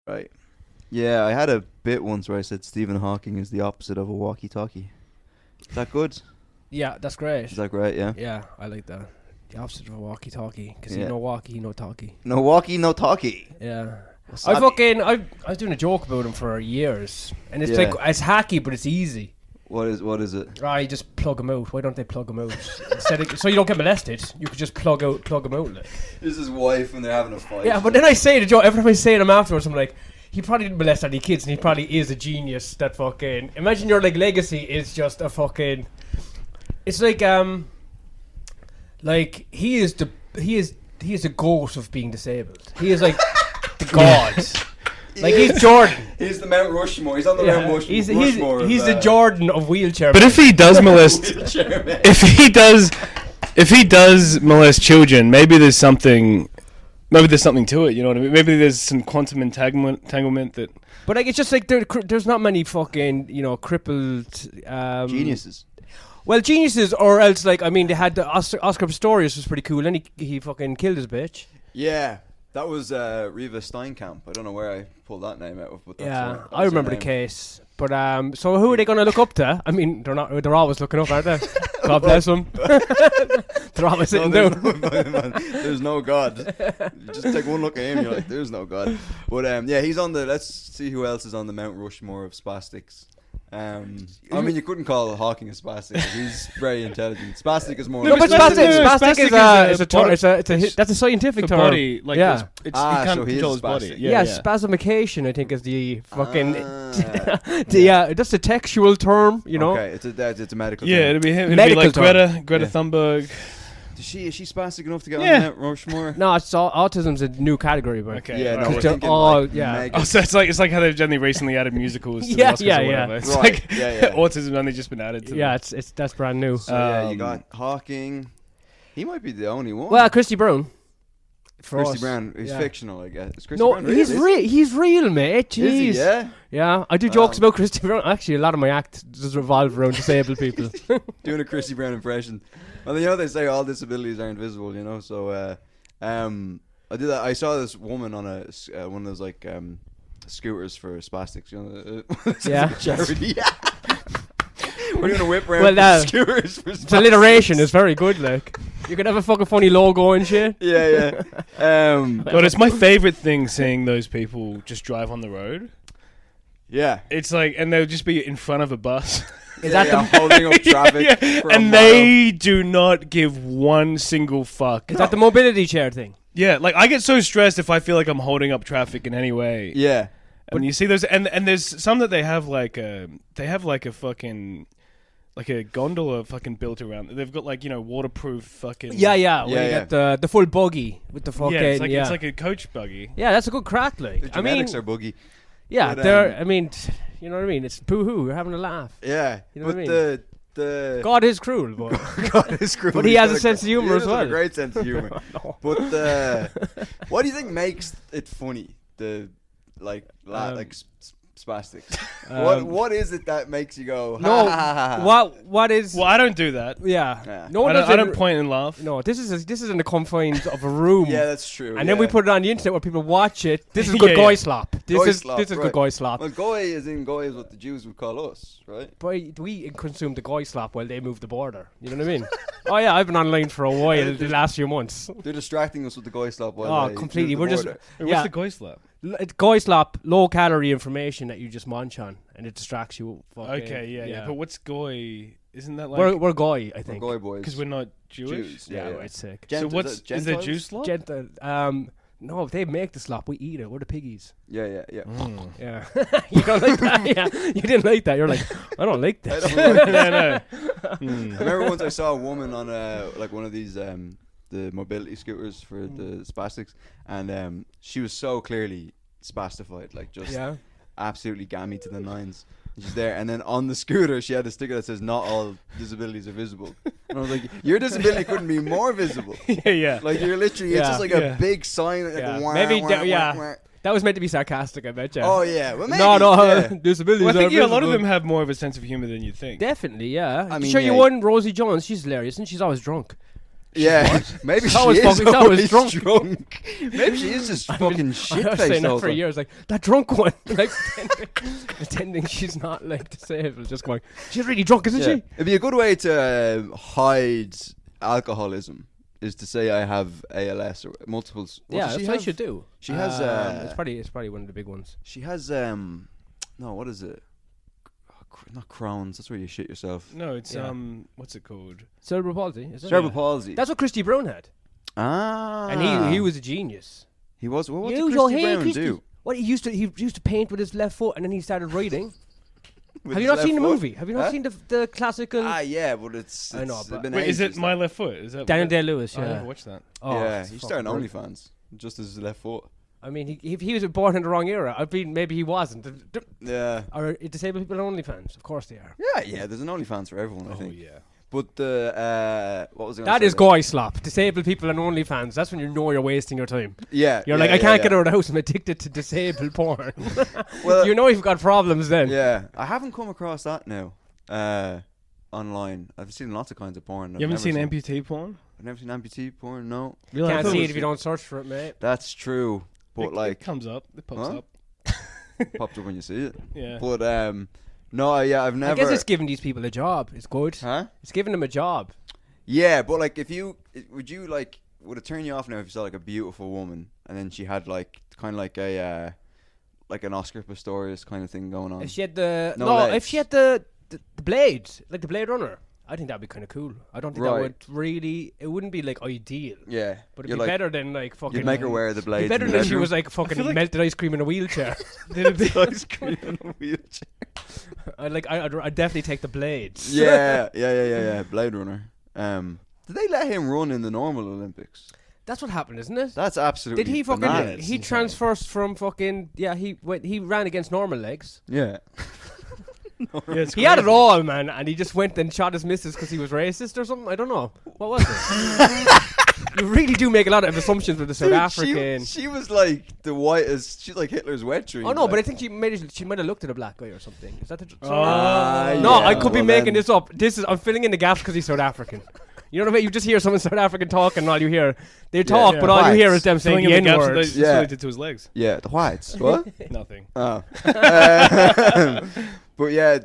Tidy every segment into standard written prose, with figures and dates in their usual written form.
Right. Yeah, I had a bit once where I said Stephen Hawking is the opposite of a walkie-talkie. Is that good? Yeah, that's great. Is that great? Yeah. Yeah, I like that. The opposite of a walkie-talkie, because Yeah. you know walkie, no talkie. No walkie, no talkie. Yeah. Wasabi. I was doing a joke about him for years, and it's Yeah. like it's hacky, but it's easy. What is it? You just plug him out. Why don't they plug him out instead of, so you don't get molested? You could just plug him out. Like. This is his wife when they're having a fight. Yeah, but then I say the joke every time I say them afterwards. I'm like, he probably didn't molest any kids, and he probably is a genius. That fucking imagine your like legacy is just a fucking. It's like he is the ghost of being disabled. He is like the god. Like he's Jordan. He's the Mount Rushmore. He's on the Mount Rushmore. He's the Jordan of wheelchair. But if he does molest, if he does molest children, maybe there's something to it. You know what I mean? Maybe there's some quantum entanglement that. But like it's just like there's not many fucking crippled geniuses. Well, geniuses, or else like I mean they had the Oscar Pistorius was pretty cool, and he fucking killed his bitch. Yeah. That was Riva Steinkamp. I don't know where I pulled that name out of, but that's I remember the case. But so who are they going to look up to? I mean, they're always looking up, aren't they? God bless them. They're always sitting down. There's no God. You just take one look at him, you're like, there's no God. But yeah, he's on the. Let's see who else is on the Mount Rushmore of spastics. I mean, you couldn't call Hawking a spastic. He's very intelligent. Spastic is more. No, but spastic is that's a scientific term. Body, like yeah. He can't so control his body. Yeah, spasmication, I think, is the fucking. That's a textual term, you know. Okay, it's a medical. Yeah, term. it'd be him. It'd be like Greta Thunberg. Is she spastic enough to get on the Mount Rushmore? No, it's autism's a new category, but okay. Yeah, right. no, we're all Oh, so it's like how they've generally recently added musicals to the Oscars or whatever. It's right. like autism only just been added to them. it's that's brand new. So yeah, you got Hawking. He might be the only one. Well, Christy Brown. Christy Brown, he's fictional, I guess. Is Christy Brown real? He's real, mate. Jeez. Is he, yeah? Yeah, I do jokes about Christy Brown. Actually, a lot of my act does revolve around disabled people. Doing a Christy Brown impression. Well, you know they say all disabilities are invisible, you know. So, I did that. I saw this woman on one of those like scooters for spastics, you know, yeah, charity. We're doing a whip around scooters for spastics. Its alliteration is very good. Like you could have a fucking funny logo and shit. Yeah. But it's my favorite thing seeing those people just drive on the road. Yeah, it's like, and they'll just be in front of a bus. Is that them holding up traffic? And they do not give one single fuck. Is that the mobility chair thing? Yeah, like I get so stressed if I feel like I'm holding up traffic in any way. Yeah, and you see those, and there's some that they have like a fucking. Like a gondola fucking built around. They've got like, waterproof fucking. Yeah. You got the full buggy with the fucking. Yeah, it's like a coach buggy. Yeah, that's a good crack. Like the genetics are buggy. Yeah, but, they're. I mean, you know what I mean. It's boo-hoo. We're having a laugh. Yeah, you know what I mean. The God is cruel, but God is cruel. But he has a sense of humor as well. He has a great sense of humor. No. But what do you think makes it funny? The spastics. What is it that makes you go? What is? Well, I don't do that. Yeah. No, I don't point and laugh. No, this is in the confines of a room. Yeah, that's true. And then we put it on the internet where people watch it. This is good goy slap. This is good goy slap. Well, goy is what the Jews would call us, right? But we consume the goy slap while they move the border. You know what I mean? Oh yeah, I've been online for a while the last few months. They're distracting us with the goy slap. While completely. We're just. What's the goy slap? Goy slap, low calorie information that you just munch on and it distracts you. Okay, yeah. But what's goy? Isn't that like we're goy? I think we're goy boys because we're not Jewish. Yeah, it's sick. So is there Jew slop? No, they make the slop. We eat it. We're the piggies. Yeah. Yeah. You don't like that? Yeah. You didn't like that. You're like, I don't like this. I don't like that. I remember once I saw a woman on like one of these the mobility scooters for the spastics, and she was so clearly spastified, like just absolutely gammy to the nines. And she's there, and then on the scooter she had a sticker that says "Not all disabilities are visible." And I was like, "Your disability couldn't be more visible." Yeah. Like you're literally, it's just like a big sign. Like that was meant to be sarcastic, I bet you. Oh yeah, well maybe. Disabilities. Well, I think a lot of them have more of a sense of humor than you think. Definitely, yeah. I mean, show you one, Rosie Jones. She's hilarious, and she's always drunk. Yeah, maybe she That was is fucking- that was always drunk. Maybe she is just fucking shit I was saying faced that all for the time. years, like that drunk one, like pretending she's not like disabled, just going, she's really drunk, isn't Yeah. she? It'd be a good way to hide alcoholism is to say I have ALS or multiples. What Yeah, does she that's what I have? should do. She has. It's probably one of the big ones. She has. No, what is it? Not Crohn's. That's where you shit yourself. No, it's Yeah. What's it called? Cerebral palsy, is it? Cerebral palsy. That's what Christy Brown had, Ah. and he was a genius. He was. Well, what You did go, Christy "Hey, Brown Christy." do? What he used to paint with his left foot, and then he started writing. With Have you his not seen the left foot? movie? Have you not Huh? seen the classical Ah, yeah, but it's. I know, it's but- been Wait, is it ages My now. Left Foot? Is that Daniel Day-Lewis? I Yeah. never watched that. Oh, Yeah, it's he fucking started brilliant. OnlyFans just as his left foot. I mean, he was born in the wrong era. I mean, maybe he wasn't. Yeah. Are disabled people OnlyFans? Of course they are. Yeah. There's an OnlyFans for everyone, I Oh think. yeah. But the what was I gonna That say is there? guy slop. Disabled people and OnlyFans. That's when you know you're wasting your time. Yeah. You're yeah, like, I yeah, can't yeah. get out of the house. I'm addicted to disabled porn. Well, you know you've got problems then. Yeah, I haven't come across that now. Online, I've seen lots of kinds of porn. You haven't seen amputee porn? I've never seen amputee porn. No, Really? I Can't thought see it it was- if you don't search for it, mate. that's true. But it like, comes up. It pops Huh? up. pops up when you see it. Yeah. But no, yeah, I've never. I guess it's giving these people a job. It's good. Huh? It's giving them a job. Yeah, but like, would it turn you off now if you saw like a beautiful woman and then she had like kind of like a like an Oscar Pistorius kind of thing going on? If she had the No no, legs. if she had the blade, like the Blade Runner, I think that'd be kind of cool. I don't think that Right. would really. It wouldn't be like ideal, Yeah, but it'd You're be like, better than like fucking. You'd make her wear the It'd blades. be better in the than she bedroom. was like fucking feel like- melted ice cream in a wheelchair. ice cream in a wheelchair. I'd definitely take the blades. Yeah. Blade Runner. Did they let him run in the normal Olympics? That's what happened, isn't it? That's absolutely. Did he fucking? bananas. He transfers from fucking. Yeah, he ran against normal legs. Yeah. Yeah, it's He had it crazy. all, man, and he just went and shot his missus because he was racist or something. I don't know. What was it? You really do make a lot of assumptions with the South Dude, African. She was like the whitest. She's like Hitler's wet dream. Oh no, like. but I think she might have looked at a black guy or something. Is that the? Ah, No, yeah, I could be well making then- this up. I'm filling in the gaps because he's South African. You know what I mean? You just hear someone South African talking, and all you hear they talk, yeah. but all you hear is them saying Filling the in the N gaps. word. That's Yeah. what he did to his legs. Yeah, the whites. What? Nothing. Oh. But yeah,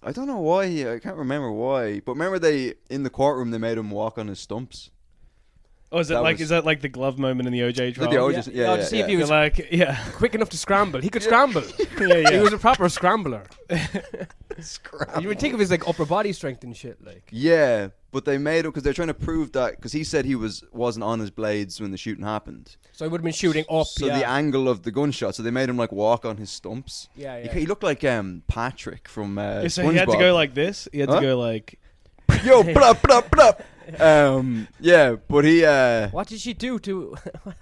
I don't know why. I can't remember why. But remember, in the courtroom they made him walk on his stumps. Oh, is That was- is that like the glove moment in the OJ trial? Like the OJ Yeah, yeah, no, yeah, to see yeah. if he was You're like, yeah. quick enough to scramble. He could scramble. yeah. He was a proper scrambler. Scrap. You would think of his like upper body strength and shit. Like, Yeah, but they made him because they're trying to prove that because he said he wasn't on his blades when the shooting happened. so he would have been shooting up. So yeah. the angle of the gunshot, so they made him like walk on his stumps. yeah, He, yeah. he looked like Patrick from So he had to SpongeBob. go like this. He had Huh? to go like. Yo, blah blah blah. Yeah, but he What did she do to?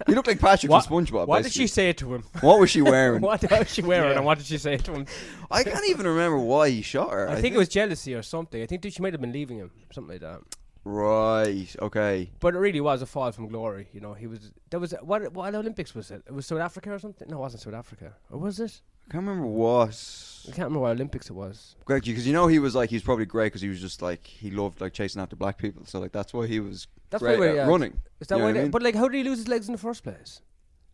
he looked like Patrick What- from SpongeBob. What did she basically. say to him? What was she wearing? What was she wearing, Yeah. and what did she say to him? I can't even remember why he shot her. I think it was jealousy or something. I think she might have been leaving him, something like that. right. Okay. But it really was a fall from glory. You know, there was what Olympics was it? It was South Africa or something? No, it wasn't South Africa. Or was it? I can't remember what. I can't remember what Olympics it was. Greg, because he's probably great because he was just like he loved like chasing after black people. So like that's why he was That's great why at running. Is that You know why? what I mean? But like, how did he lose his legs in the first place?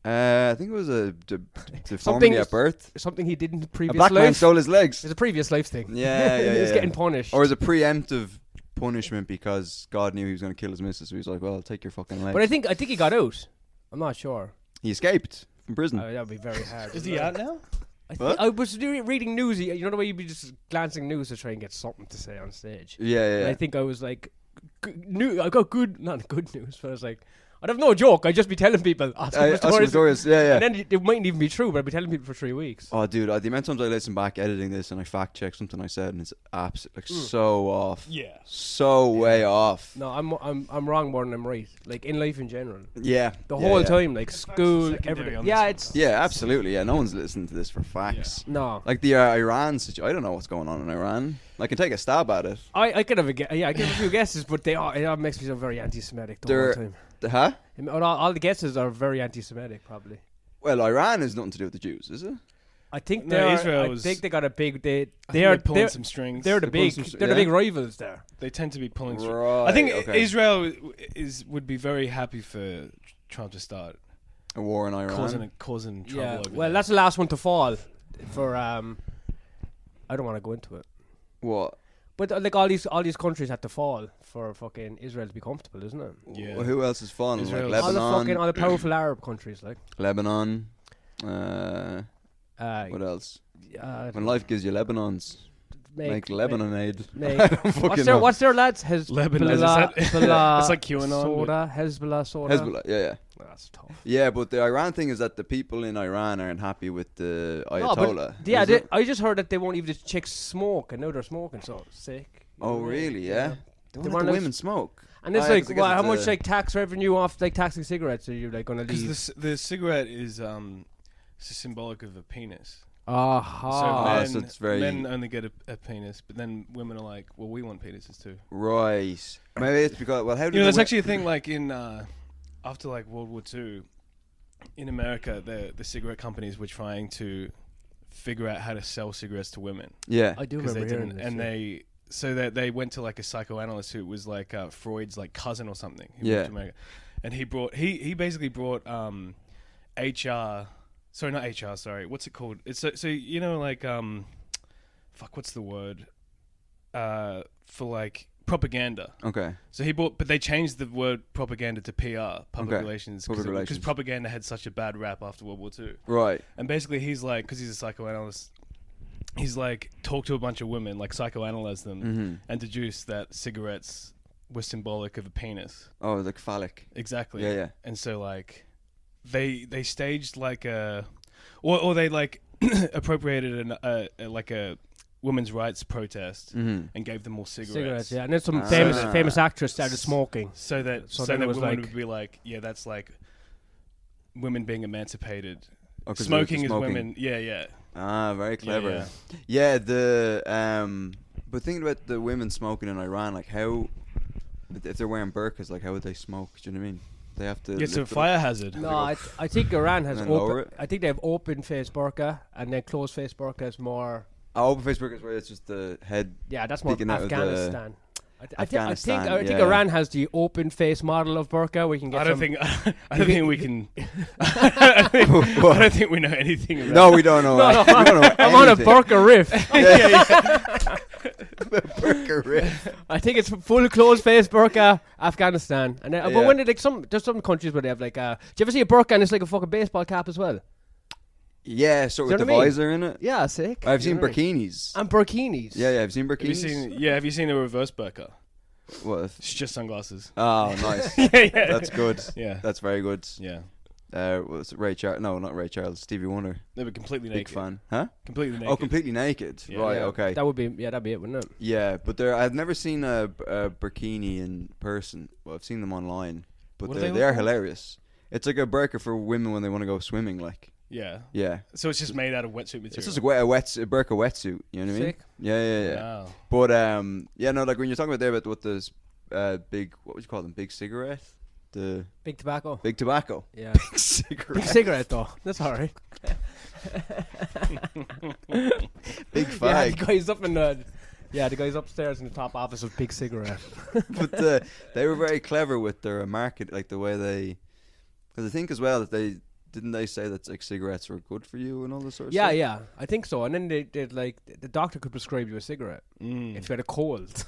I think it was a deformity Something- at birth. Something he did in the A previous black man life. stole his legs. It's a previous life thing. Yeah, yeah, He's yeah. getting punished. Or is it preemptive punishment because God knew he was going to kill his missus, so he was like, "Well, take your fucking legs." But I think he got out. I'm not sure. he escaped from prison. That would be very hard. Is he out now? What? I was reading news. You know the way you'd be just glancing news to try and get something to say on stage. Yeah, And yeah. I think I was like, I got not good news, but I was like, I'd have no joke. I'd just be telling people Oscar Oscar Pistorius. Pistorius, yeah. And then it mightn't even be true, but I'd be telling people for 3 weeks. Oh, dude, the amount of times I listen back editing this and I fact check something I said and it's absolutely so off. Yeah. So way off. No, I'm wrong more than I'm right. Like in life in general, Yeah. the yeah, whole yeah. time, like school, secondary everything. on Yeah, this it's Yeah, absolutely. Yeah, no one's listening to this for facts. no. Like the Iran situation, I don't know what's going on in Iran. I can take a stab at it. I could have a I could have a few guesses, but it all makes me so very anti-Semitic the They're- whole time. Huh? All the guesses are very anti-Semitic, probably. Well, Iran has nothing to do with the Jews, is it? I think No, they're. Israel I was- think they got a big. I think They are pulling some strings. They're the They're pulling big. some They're the yeah. big rivals there. They tend to be pulling strings. Right. I think okay. Israel would be very happy for Trump to start A war in Iran. causing trouble. Yeah. over Well, there. that's the last one to fall. For I don't want to go into it. What? But like all these countries had to fall for fucking Israel to be comfortable, isn't it? Yeah. Well, who else is falling? Like Israel's- Lebanon. All the powerful Arab countries, like. Lebanon. Uh, What else? uh, When life gives you Lebanons, make Lebanon-aid. make- I don't fucking know. What's their lads? Lebanon, is Hezbollah, that- Hezbollah it's like QAnon, soda, Hezbollah soda. Hezbollah, yeah. That's tough. Yeah, but the Iran thing is that the people in Iran aren't happy with the No, but Ayatollah. yeah, is it? I just heard that they won't even let chicks smoke, and now they're smoking, so sick. You know Oh, what I mean? really? Yeah. They They won't let weren't the allowed- women smoke. And it's Oh, yeah, like, 'cause I guess how it's much a- like tax revenue off like taxing cigarettes are you like gonna leave? Because the cigarette is it's symbolic of a penis. Aha. so it's very- men only get a penis, but then women are like, well, we want penises too. Right. Maybe it's because, well, how do You know, there's the actually a thing like in after like World War II, in America, the cigarette companies were trying to figure out how to sell cigarettes to women. Yeah. I do 'Cause remember they hearing didn't, this. and yeah. they went to like a psychoanalyst who was like Freud's like cousin or something. Who Yeah. moved to America. And he basically brought HR. Sorry, not HR. Sorry, what's it called? It's so you know like fuck, what's the word? For like propaganda. Okay. So he brought, but they changed the word propaganda to PR, public Okay. relations, Public because relations. propaganda had such a bad rap after World War II. Right. And basically, he's like, because he's a psychoanalyst, he's like talked to a bunch of women, like psychoanalyzed them, Mm-hmm. and deduced that cigarettes were symbolic of a penis. Oh, like phallic. Exactly. Yeah, yeah. And so like, they staged like a, or they like appropriated like a women's rights protest Mm-hmm. and gave them more cigarettes. Cigarettes, yeah, and then some Ah. famous actress started smoking. So that So so then that it was women like- would be like, yeah, that's like women being emancipated. Oh, 'cause Smoking is smoking. women. Yeah, yeah. Ah, very clever. yeah. Yeah, but thinking about the women smoking in Iran, like how, if they're wearing burqas, like how would they smoke? Do you know what I mean? They have to. Yeah, it's a lift it up. fire hazard. No, I think Iran has And then lower open. it. I think they have open face burqa, and then closed face burqa is more. Oh, open face burqas where it's just the head. Yeah, that's more Peeking out of the- Afghanistan. I Afghanistan, think yeah. Iran has the open face model of burqa where you can get I don't some. think I don't think we can. I don't think we know anything about. No, we don't know. No, we don't know I'm on a anything. burqa riff. Burqa riff. I think it's full closed face burqa, Afghanistan, and then, Yeah. but when it, like there's some countries where they have like do you ever see a burqa and it's like a fucking baseball cap as well? Yeah, sort Do you with the know what I mean? visor in it. Yeah, sick. I've You seen know what I mean? burkinis. And burkinis. Yeah, I've seen Have you burkinis. seen a reverse burqa? What? It's just sunglasses. Oh, nice. yeah. That's good. Yeah. That's very good. Yeah. Was it Ray Charles? No, not Ray Charles. Stevie Wonder. They were completely Big naked. fan. Huh? Completely naked. Oh, completely naked. Yeah. Right. Yeah. Okay. That would be that'd be it, wouldn't it? Yeah, but I've never seen a burkini in person. Well, I've seen them online, but What do they they are look like? hilarious. It's like a burqa for women when they want to go swimming. Like, Yeah. yeah, So it's just made out of wetsuit material. it's just a burqa wetsuit. You know what I mean? Sick. Yeah. Wow. But yeah, no, like when you're talking about there about what this big, what would you call them? Big cigarette, the Big tobacco. big tobacco, Yeah. big Big cigarette, cigarette though. That's alright. big Yeah, the fag. guy's up in the. Yeah, the guy's upstairs in the top office of Big Cigarette. But they were very clever with their market, like the way they, because I think as well that they say that like cigarettes were good for you and all this sort of Yeah, stuff. yeah, I think so. And then they'd like the doctor could prescribe you a cigarette Mm. if you had a cold.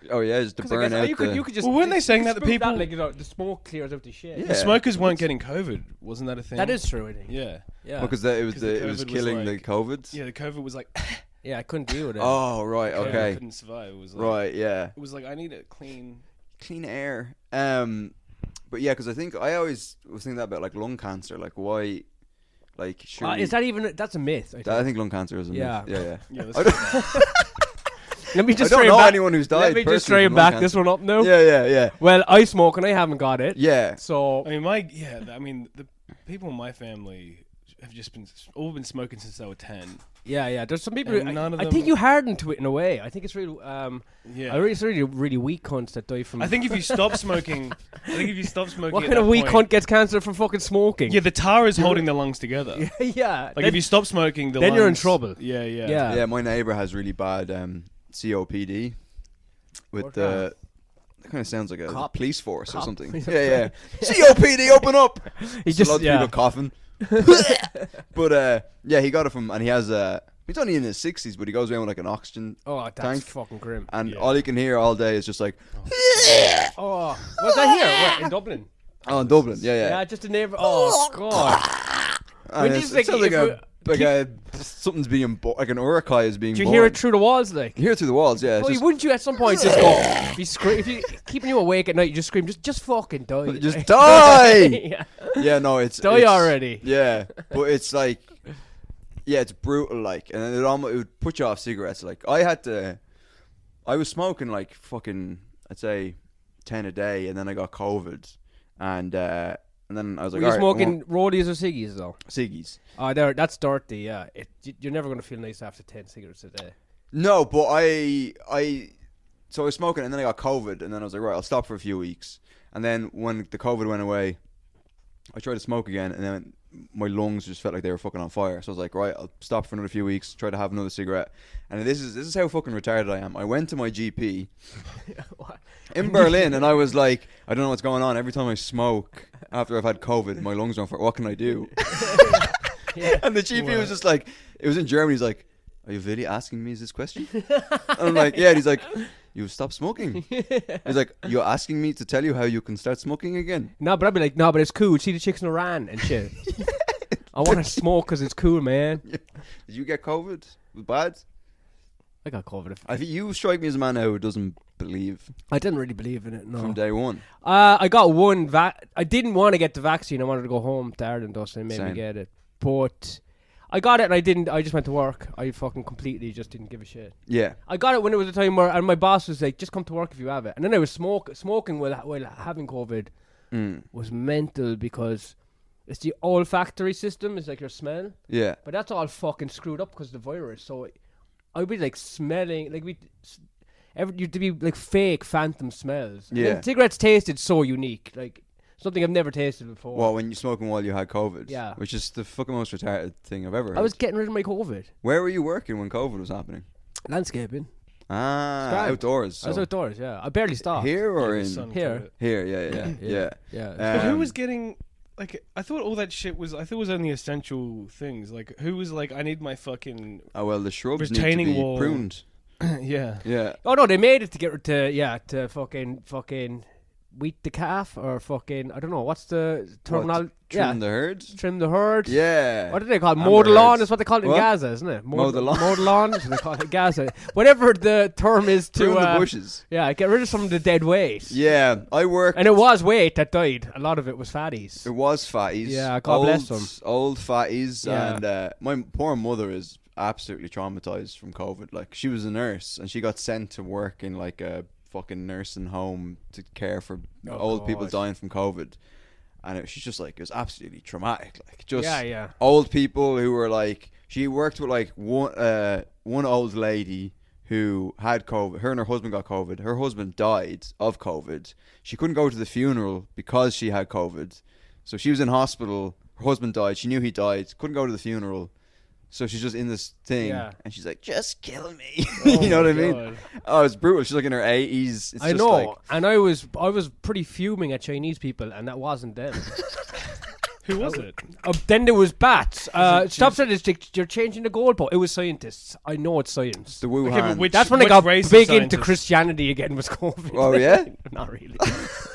Oh yeah, just to 'Cause I burn guess, out you could just. Well, weren't they you saying could that the spruik people- like the smoke clears out the shit. Yeah. The smokers weren't getting COVID. Wasn't that a thing? That is true. I think. Yeah. Yeah. because it was 'Cause the it was COVID was killing like- the COVID. Yeah. The COVID was like. Yeah, I couldn't deal with it. Oh right, I okay, couldn't survive. It was like, right, yeah, It was like I need a clean. clean air. But yeah, because I think I always was thinking that about like lung cancer, like why, like sure. Is that even? That's a myth. I think lung cancer is a Yeah. myth. Yeah. Yeah. I don't, Let me I just don't try know back. anyone who's died. Let me just personally try from and lung back this cancer. one up now. Yeah. Well, I smoke and I haven't got it. Yeah. So I mean, the people in my family have just been smoking since they were 10. Yeah. There's some people. And none of I them- think you harden to it in a way. I think it's really. Yeah. It's really weak cunts that die from. I think if you stop smoking, what at kind of that weak point- cunt gets cancer from fucking smoking? Yeah, the tar is holding the lungs together. yeah. Like if you stop smoking, then you're in trouble. Yeah. Yeah. My neighbor has really bad COPD with the. It kind of sounds like a Cop. police force or Cop. something. Yeah. COPD, open up. He Just just a lot of people coughing. But he got it from, and he has he's only in his 60s, but he goes around with like an oxygen Oh, that's tank. fucking grim. And all you can hear all day is just like, Oh, was that here? Where, in Dublin? oh, in Dublin, yeah. Yeah, just a neighbor. Oh god. And When it's- you it sounds think like something's being like an urukai is being Do you born. hear it through the walls, like? You hear it through the walls, yeah. It's Oh, just, wouldn't you at some point just go? If you keeping you awake at night, you just scream, just fucking die. just die. yeah. Yeah, no, it's Die already. Yeah, but it's like, yeah, it's brutal, like, and then it would put you off cigarettes. Like, I was smoking like fucking, I'd say, 10 a day, and then I got COVID, and then I was like, Were you all right, smoking rollies or ciggies though? ciggies. Oh, that's dirty. Yeah, you're never gonna feel nice after 10 cigarettes a day. No, but so I was smoking, and then I got COVID, and then I was like, right, I'll stop for a few weeks, and then when the COVID went away, I tried to smoke again, and then my lungs just felt like they were fucking on fire. So I was like, right, I'll stop for another few weeks, try to have another cigarette. And this is how fucking retarded I am. I went to my GP in Berlin, and I was like, I don't know what's going on. Every time I smoke after I've had COVID, my lungs are on fire. What can I do? And the GP was just like, it was in Germany. He's like, are you really asking me this question? And I'm like, yeah. And he's like, you stop smoking. He's like, you're asking me to tell you how you can start smoking again? No, but I'd be like, no, but it's cool. See the chicks in Iran and shit. I want to smoke because it's cool, man. Did you get COVID? Was it bad? I got COVID. I think you strike me as a man now who doesn't believe I didn't really believe in it. No. from day one. I got one. I didn't want to get the vaccine. I wanted to go home to Ireland, though, so they made me Same. get it. But I got it, and I didn't. I just went to work. I fucking completely just didn't give a shit. Yeah. I got it when it was a time where, and my boss was like, "Just come to work if you have it." And then I was smoking while having COVID was mental because it's the olfactory system. It's like your smell, Yeah. but that's all fucking screwed up because of the virus. So I'd be like smelling like you'd be like fake phantom smells. And Yeah. then cigarettes tasted so unique, like something I've never tasted before. Well, when you're smoking while you had COVID. Yeah. Which is the fucking most retarded thing I've ever heard. I was getting rid of my COVID. Where were you working when COVID was happening? Landscaping. Ah, Grand. outdoors. I was So. outdoors. Yeah, I barely stopped. Here or The in? sun Here. covered it. Here, yeah. Yeah. But who Um, was getting like? I thought all that shit was. I thought it was only essential things. Like who was like? I need my fucking Oh well, the shrubs need to retaining be wall. pruned. yeah. Yeah. Oh no, they made it to get to fucking weed the calf or fucking I don't know what's the terminal. Trim the herd. Trim the herd. Yeah. What do they call it? Amber Mow the lawn herds. is what they call it in What? Gaza, isn't it? Mow the lawn. Mow the lawn is what they call it in Gaza. Whatever the term is to Prune the bushes. yeah, get rid of some of the dead weight. Yeah, I worked. And it was weight that died. A lot of it was fatties. It was fatties. Yeah, God bless them. Old fatties, Yeah. and my poor mother is absolutely traumatized from COVID. Like, she was a nurse, and she got sent to work in like a fucking nursing home to care for old people God. dying from COVID. And she's just like, it was absolutely traumatic. Like, just Yeah. old people who were like, she worked with like one old lady who had COVID. Her and her husband got COVID. Her husband died of COVID. She couldn't go to the funeral because she had COVID. So she was in hospital. Her husband died. She knew he died. Couldn't go to the funeral. So she's just in this thing, Yeah. and she's like, "Just kill me." Oh You know what I my mean? God. Oh, it's brutal. She's like in her 80s. It's I just know, like, and I was pretty fuming at Chinese people, and that wasn't them. Who was it? Then there was bats. it Stop saying this. You're changing the goalpost. It was scientists. I know it's science. the Wuhan. Okay, but which, That's when I which got race of big into scientists? Christianity again. Was COVID. Oh, yeah? Not really.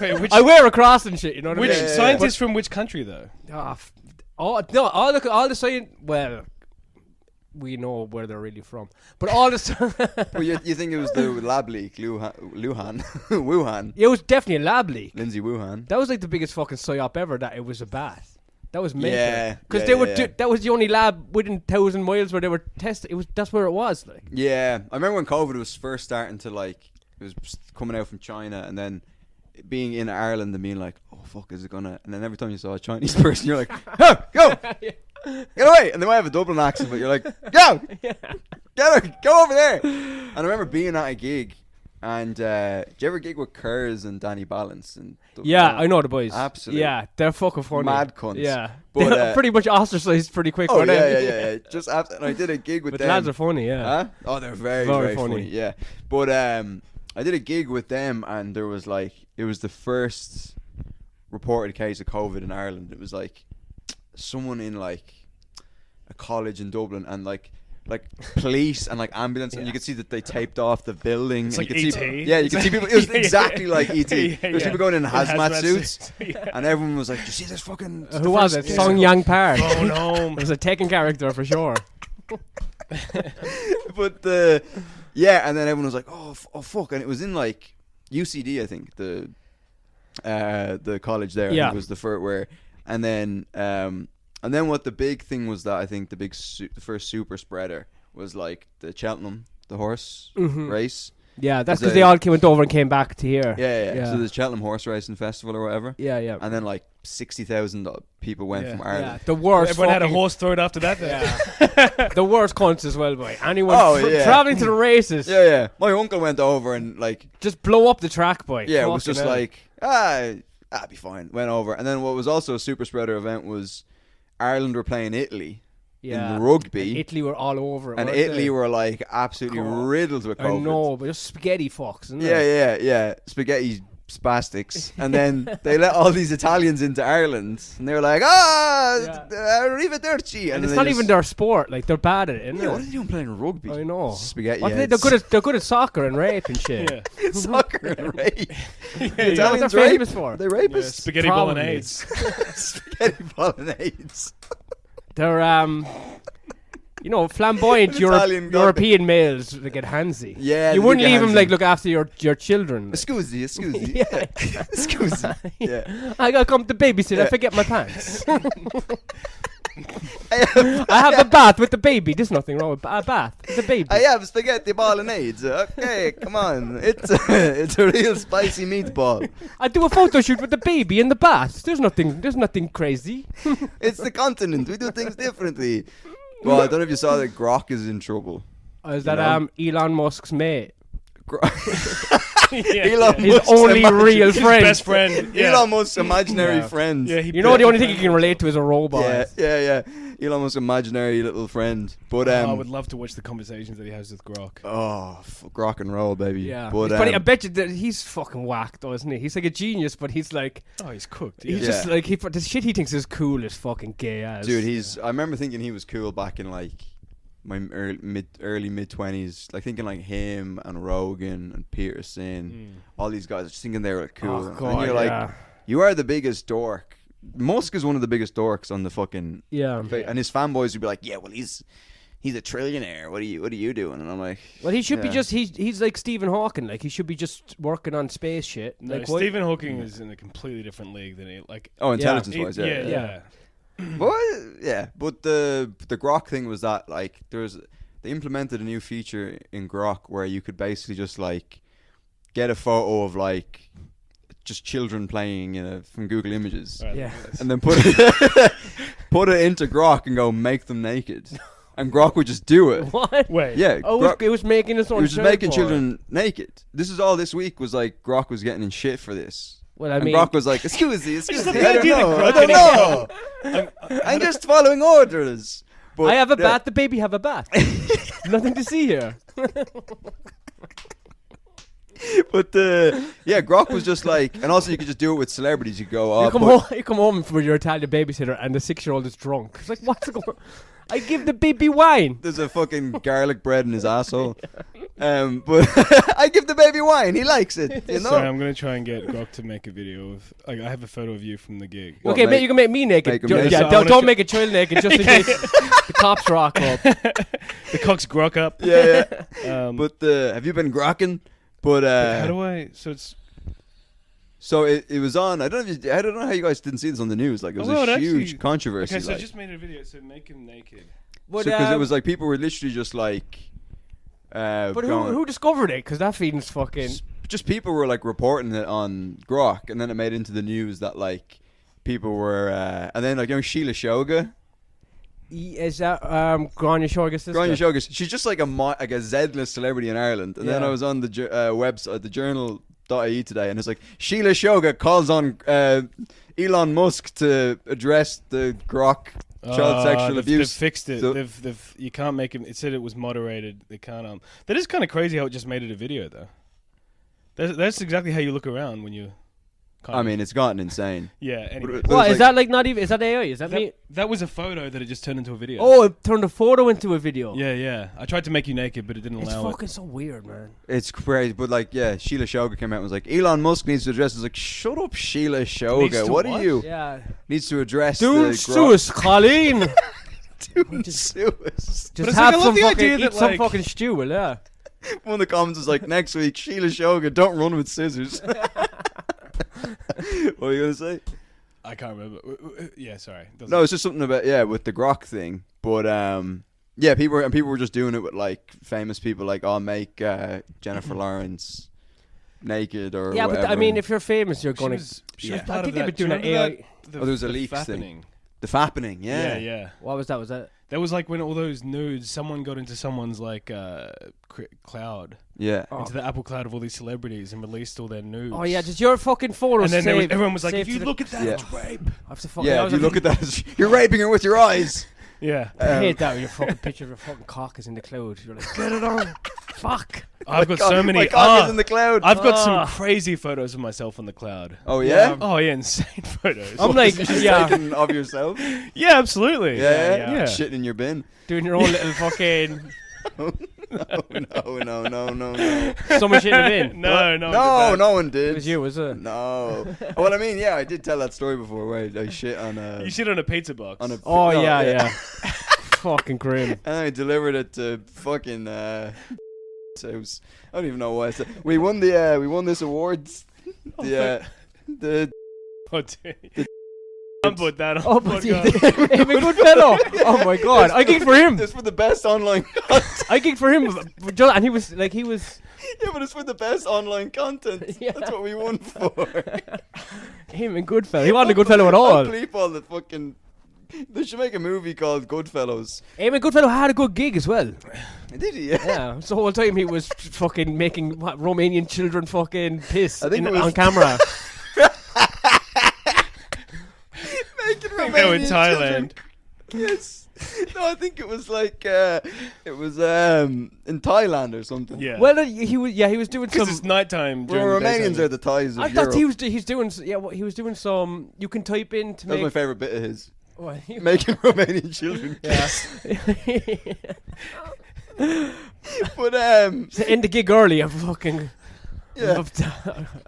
Wait, which I wear a cross and shit. You know what which I mean? scientists from which country though? All the science. Well, we know where they're really from, but all the. Well, you think it was the lab leak, Wuhan? Wuhan. It was definitely a lab leak. Lindsay Wuhan. That was like the biggest fucking psyop ever. That it was a bat. That was mental. Yeah, because yeah, they yeah, were yeah. that was the only lab within 1,000 miles where they were testing. That's where it was. Like Yeah, I remember when COVID was first starting to like, it was coming out from China, and then being in Ireland and being like, oh fuck, is it gonna? And then every time you saw a Chinese person, you're like, oh, go. Get away! And they might have a Dublin accent, but you're like, go! Get her! Go over there! And I remember being at a gig, and did you ever gig with Kurz and Danny Balance? And Yeah, I know the boys. Absolutely. Yeah, they're fucking funny. Mad cunts. Yeah. But, They're pretty much ostracized pretty quick. Oh, weren't they? yeah. Just after, and I did a gig with But them. the lads are funny, yeah. Huh? Oh, they're very, very funny. Yeah. But I did a gig with them, and there was like, it was the first reported case of COVID in Ireland. It was like someone in like a college in Dublin, and like police and like ambulance, and you could see that they taped off the building. It's and like you could E.T. See, yeah, you could see people. It was exactly like E.T. There's people going in hazmat suits, Yeah. and everyone was like, "Do you see this fucking?" Who was it? case Song of Yang Park. Phone home. It was a Tekken character for sure. But yeah, and then everyone was like, "Oh fuck!" And it was in like UCD, I think the college there. I Yeah. think was the first where, and then what the big thing was that I think the first super spreader was like the Cheltenham, the horse race. Yeah, that's Is because it- they all went over and came back to here. Yeah. So the Cheltenham Horse Racing Festival or whatever. Yeah. And then like 60,000 people went Yeah. from Yeah, Ireland. the worst. Everyone had a fucking- horse throw it after that. Yeah. The worst cunts as well, boy. Anyone Yeah. traveling to the races, Yeah. My uncle went over and like, just blow up the track, boy. yeah, it was Fucking just hell. like, that'd be fine. Went over. And then what was also a super spreader event was Ireland were playing Italy in rugby. And Italy were all over it. And weren't Italy they? were like absolutely God. riddled with COVID. I know, but just spaghetti fucks, isn't it? Yeah. Spaghetti spastics. And then they let all these Italians into Ireland. And they were like, arrivederci. And then it's they not just- even their sport. Like, they're bad at it, isn't Yeah, what are it? they doing playing rugby? I know. Spaghetti What heads. they're good at soccer and rape and shit. Yeah. Soccer and rape. What Italians they're rape? famous for. Are they Yeah, rapists? spaghetti Probably. bolognese. Spaghetti bolognese. They're flamboyant Italian god. European males that get handsy. Yeah, You they wouldn't get leave them handsy. like look after your children. Scusi. Yeah. Scusi. Yeah. I gotta come to babysit. I forget my pants. I I have a bath with the baby. There's nothing wrong with a bath. The baby. have spaghetti bolognese. Okay, come on. It's a real spicy meatball. I do a photo shoot with the baby in the bath. There's nothing crazy. It's the continent. We do things differently. Well, I don't know if you saw that Grok is in trouble. Is that know? Elon Musk's mate? Elon His Musk's only real His friend. best friend. Yeah. Elon Musk's imaginary Yeah. friend. Yeah, You know the only thing he can relate to is a robot. Yeah. Elon Musk's imaginary little friend. But I would love to watch the conversations that he has with Grok. rock and roll, baby. Yeah. But He's funny. I bet you that he's fucking whacked, though, isn't he? He's like a genius, but he's like Oh, he's cooked. he's Yeah. just like the shit he thinks is cool is fucking gay as. dude, I remember thinking he was cool back in like my early mid 20s, like thinking like him and Rogan and Peterson, all these guys, just thinking they were cool. Oh, And God, you're like, yeah. you are the biggest dork. Musk is one of the biggest dorks on the fucking Yeah. and his fanboys would be like, yeah, well he's a trillionaire. What are you doing? And I'm like, Well, he should be yeah. just he's like Stephen Hawking. Like he should be just working on space shit. No, Like what? Stephen Hawking is in a completely different league than he like. oh, intelligence wise, Yeah. Yeah. But the Grok thing was that like they implemented a new feature in Grok where you could basically just like get a photo of like just children playing from Google Images Right, Yeah. and then put it into Grok and go make them naked, and Grok would just do it. What? Wait. Yeah, Oh, Grok, it was making its it own. was just shirt making for it. children naked. This is all this week was like Grok was getting in shit for this. Well, I And mean, Grok was like, excuse me, Just I the don't idea that know. Grok I don't can- know. I'm just following orders. But, I have a yeah. bat. The baby have a bat. Nothing to see here. But Grok was just like, and also you could just do it with celebrities. You go, oh, You come home with your Italian babysitter, and the 6-year-old is drunk. It's like, what's going? I give the baby wine. there's a fucking garlic bread in his asshole. But I give the baby wine. He likes it. You know. Sorry, I'm gonna try and get Grok to make a video of. Like, I have a photo of you from the gig. What, Okay, make- you can make me naked. make him Ju- naked? yeah, So I wanna don't sh- make a child naked just in case the cops rock up. The cock's Grok up. Yeah. But But have you been grokking? But how do I? So it's. so it was on. I don't know how you guys didn't see this on the news. Like it was Oh, no, a it huge actually- controversy. Okay, so I like. just made a video. So make him naked. But, Because it was like people were literally just like. But going- who discovered it? Because that feeding's fucking. just people were like reporting it on Grok, and then it made into the news that like people were, and then like Sheila Shoga, Is that Grania Shorga's sister? Grania Shogis. She's just like a Z-list celebrity in Ireland. And then Yeah. I was on the website, the journal.ie today, and it's like, Sheila Shoga calls on Elon Musk to address the Grok child sexual abuse. They've fixed it. So- They've you can't make it. It said it was moderated. They can't. That is kind of crazy how it just made it a video though. That's exactly how you look around when you. I mean, it's gotten insane. Yeah. Anyway, But What it's is that like? Not even is that AI? Is that me? that was a photo that it just turned into a video. Oh, it turned a photo into a video. Yeah. I tried to make you naked, but it didn't It's allow it. fucking so weird, man. It's crazy, but like, yeah, Sheila Shoga came out and was like, Elon Musk needs to address. It's like, shut up, Sheila Needs Shoga. to What what? are you? Yeah. Needs to address Don't the sue us, Colleen. Don't sue us. Just it's have like, I love some the fucking, idea eat that, some like- fucking stew, will ya? One of the comments was like, next week, Sheila Shoga, don't run with scissors. What were you gonna say? I can't remember. Yeah, sorry. Doesn't- No, it's just something about with the Grok thing. But yeah, people were just doing it with like famous people, like I'll make Jennifer Lawrence naked or Yeah, whatever. but I mean, if you're famous, you're She going was Yeah. part I think of they've that. been doing Do you that remember AI. Oh, there was a the leaks thing. fappening? the fappening, yeah. Yeah. What was that? Was that? That was like when all those nudes, someone got into someone's like cloud, Yeah. Oh. into the Apple cloud of all these celebrities and released all their nudes. Oh yeah, just your fucking photos. And then saved, everyone was like, saved if you to look at that, Yeah. it's rape. I have to fucking. Yeah, if you look at that, you're raping her with your eyes. Yeah. I hate that when your fucking picture of your fucking cock is in the cloud. You're like, get it on. Fuck. I've got God, so many. My cock is in the cloud. I've got Ah. some crazy photos of myself on the cloud. Oh yeah. Oh yeah, insane photos. I'm like, Just yeah, taking of yourself. Yeah, absolutely. Yeah. Yeah. Shitting in your bin. doing your own little fucking. No. Someone shit in the bin. No, No one It did. was you, was it? No. Well, I mean, yeah, I did tell that story before where I shit on a. You shit on a pizza box. on a. Oh no, yeah. Fucking grim. And I delivered it to fucking house. I don't even know why I said. We won this awards. The Oh, dude. I'll put that on. Oh, but he podcast. did. Good fellow. Oh my god, I gigged for him. It's for the best online content. I gigged for him, and he was. Yeah, but it's for the best online content. Yeah. That's what we won for. Him and Goodfellow. He wasn't a Goodfellow at I'll all. bleep all the fucking. They should make a movie called Goodfellows. Him and Goodfellow had a good gig as well. Did he? Yeah. Yeah, so the whole time he was fucking making Romanian children fucking piss I think it was- on camera. Making They were in Romanian Thailand. children. Yes. No, I think it was like in Thailand or something. Yeah. Well, he was doing because some. it's nighttime. Well, during the Romanians daytime. are the Thais of I thought Europe. he's doing. He was doing some. You can type in to That was my make. favourite bit of his. What, he- Making Romanian children Yeah. But To end the gig early, I fucking. yeah.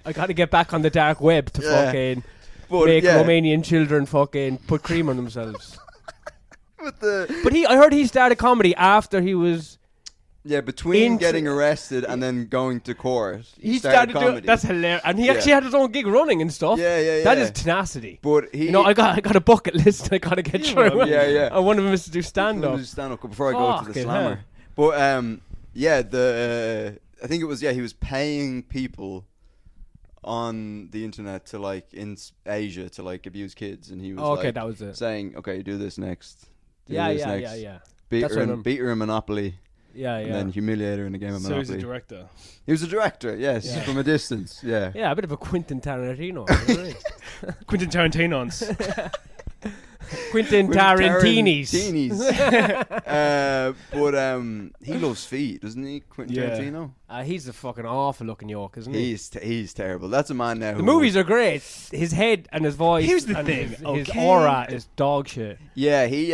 I got to get back on the dark web to Yeah. fucking But make yeah. Romanian children fucking put cream on themselves. But the But I heard he started comedy after he was. between Into- getting arrested and then going to court, He started doing. comedy. That's hilarious, and he Yeah. actually had his own gig running and stuff. yeah. That is tenacity. But he, You know, I got a bucket list I gotta get through. Yeah. And one of them is to do stand up. stand up before I go to the Fucking slammer. hell. But I think it was he was paying people on the internet to like in Asia to like abuse kids, and he was Okay, like, that was it. saying, okay, do this next. Do Yeah, this yeah, next. yeah. Beat That's her, what I remember. beat her in Monopoly, Yeah, and then humiliate her in a game of So he's a Monopoly. director. He was a director, yes, Yeah. from a distance, yeah. Yeah, a bit of a Quentin Tarantino. Right? Quentin Tarantino's. Quentin Tarantini's. But he loves feet, doesn't he, Quentin Yeah. Tarantino? He's a fucking awful looking York, isn't he? He's terrible. That's a man now. The movies are great. His head and his voice. Here's the and thing, His okay? aura is dog shit. Yeah, he